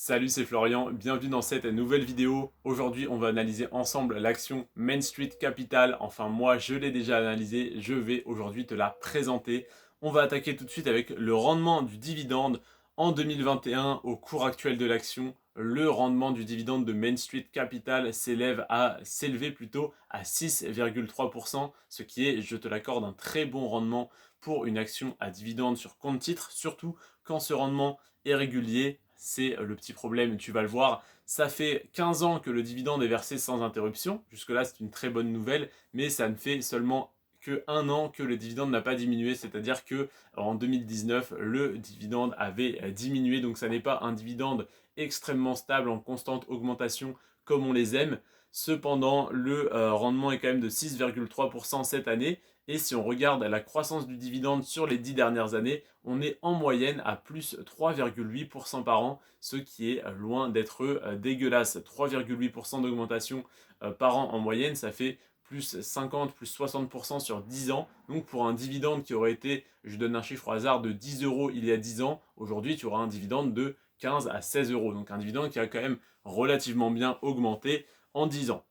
Salut, c'est Florian, bienvenue dans cette nouvelle vidéo. Aujourd'hui, on va analyser ensemble l'action Main Street Capital. Enfin, moi, je l'ai déjà analysée, je vais aujourd'hui te la présenter. On va attaquer tout de suite avec le rendement du dividende en 2021 au cours actuel de l'action. Le rendement du dividende de Main Street Capital s'élevait plutôt à 6,3%, ce qui est, je te l'accorde, un très bon rendement pour une action à dividende sur compte titre, surtout quand ce rendement est régulier. C'est le petit problème, tu vas le voir. Ça fait 15 ans que le dividende est versé sans interruption. Jusque-là, c'est une très bonne nouvelle, mais ça ne fait seulement que un an que le dividende n'a pas diminué, c'est-à-dire que en 2019, le dividende avait diminué, donc ça n'est pas un dividende extrêmement stable en constante augmentation comme on les aime. Cependant, le rendement est quand même de 6,3% cette année. Et si on regarde la croissance du dividende sur les 10 dernières années, on est en moyenne à plus 3,8% par an, ce qui est loin d'être dégueulasse. 3,8% d'augmentation par an en moyenne, ça fait plus 50, plus 60% sur 10 ans. Donc pour un dividende qui aurait été, je donne un chiffre au hasard, de 10 euros il y a 10 ans, aujourd'hui tu auras un dividende de 15 à 16 euros. Donc un dividende qui a quand même relativement bien augmenté en 10 ans.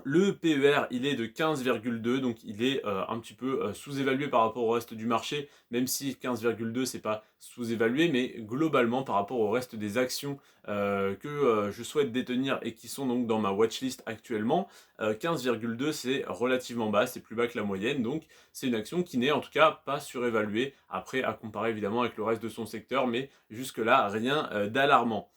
Le PER, il est de 15,2, donc il est un petit peu sous-évalué par rapport au reste du marché, même si 15,2 c'est pas sous-évalué, mais globalement par rapport au reste des actions que je souhaite détenir et qui sont donc dans ma watchlist actuellement, 15,2 c'est relativement bas, c'est plus bas que la moyenne, donc c'est une action qui n'est en tout cas pas surévaluée, après à comparer évidemment avec le reste de son secteur, mais jusque-là rien d'alarmant.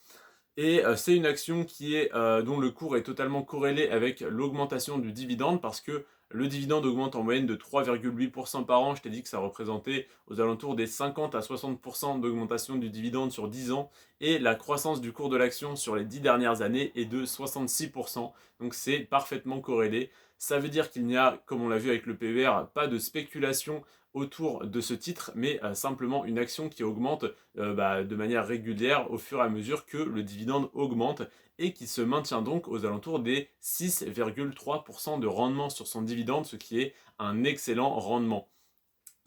Et c'est une action dont le cours est totalement corrélé avec l'augmentation du dividende parce que le dividende augmente en moyenne de 3,8% par an. Je t'ai dit que ça représentait aux alentours des 50 à 60% d'augmentation du dividende sur 10 ans. Et la croissance du cours de l'action sur les 10 dernières années est de 66%. Donc c'est parfaitement corrélé. Ça veut dire qu'il n'y a, comme on l'a vu avec le PER, pas de spéculation autour de ce titre, mais simplement une action qui augmente de manière régulière au fur et à mesure que le dividende augmente et qui se maintient donc aux alentours des 6,3% de rendement sur son dividende, ce qui est un excellent rendement.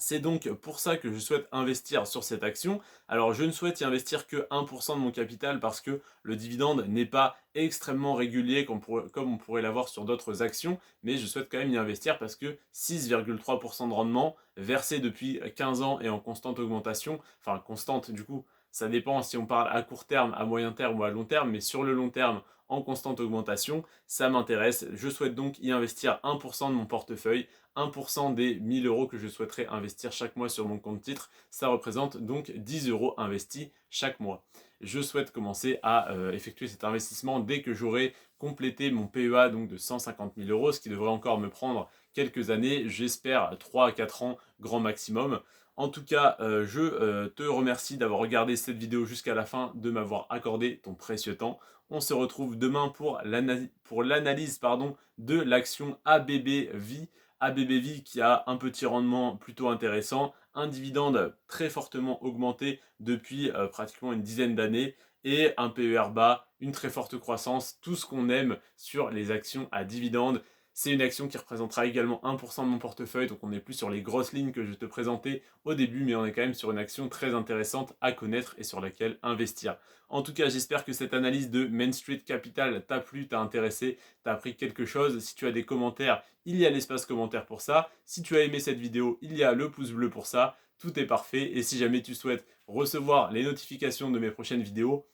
C'est donc pour ça que je souhaite investir sur cette action. Alors je ne souhaite y investir que 1% de mon capital parce que le dividende n'est pas extrêmement régulier comme on pourrait l'avoir sur d'autres actions, mais je souhaite quand même y investir parce que 6,3% de rendement versé depuis 15 ans et en constante augmentation, enfin constante du coup, ça dépend si on parle à court terme, à moyen terme ou à long terme, mais sur le long terme, en constante augmentation, ça m'intéresse. Je souhaite donc y investir 1% de mon portefeuille, 1% des 1000 euros que je souhaiterais investir chaque mois sur mon compte titre. Ça représente donc 10 euros investis chaque mois. Je souhaite commencer à effectuer cet investissement dès que j'aurai complété mon PEA donc de 150 000 euros, ce qui devrait encore me prendre quelques années, j'espère 3 à 4 ans grand maximum. En tout cas, je te remercie d'avoir regardé cette vidéo jusqu'à la fin, de m'avoir accordé ton précieux temps. On se retrouve demain pour l'analyse de l'action ABBV. ABBV qui a un petit rendement plutôt intéressant, un dividende très fortement augmenté depuis pratiquement une dizaine d'années et un PER bas, une très forte croissance, tout ce qu'on aime sur les actions à dividende. C'est une action qui représentera également 1% de mon portefeuille, donc on n'est plus sur les grosses lignes que je te présentais au début, mais on est quand même sur une action très intéressante à connaître et sur laquelle investir. En tout cas, j'espère que cette analyse de Main Street Capital t'a plu, t'a intéressé, t'a appris quelque chose. Si tu as des commentaires, il y a l'espace commentaire pour ça. Si tu as aimé cette vidéo, il y a le pouce bleu pour ça. Tout est parfait. Et si jamais tu souhaites recevoir les notifications de mes prochaines vidéos,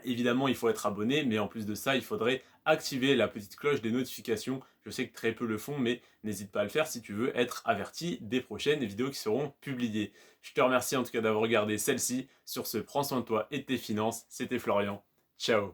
évidemment, il faut être abonné, mais en plus de ça, il faudrait activer la petite cloche des notifications. Je sais que très peu le font, mais n'hésite pas à le faire si tu veux être averti des prochaines vidéos qui seront publiées. Je te remercie en tout cas d'avoir regardé celle-ci. Sur ce, prends soin de toi et de tes finances. C'était Florian. Ciao.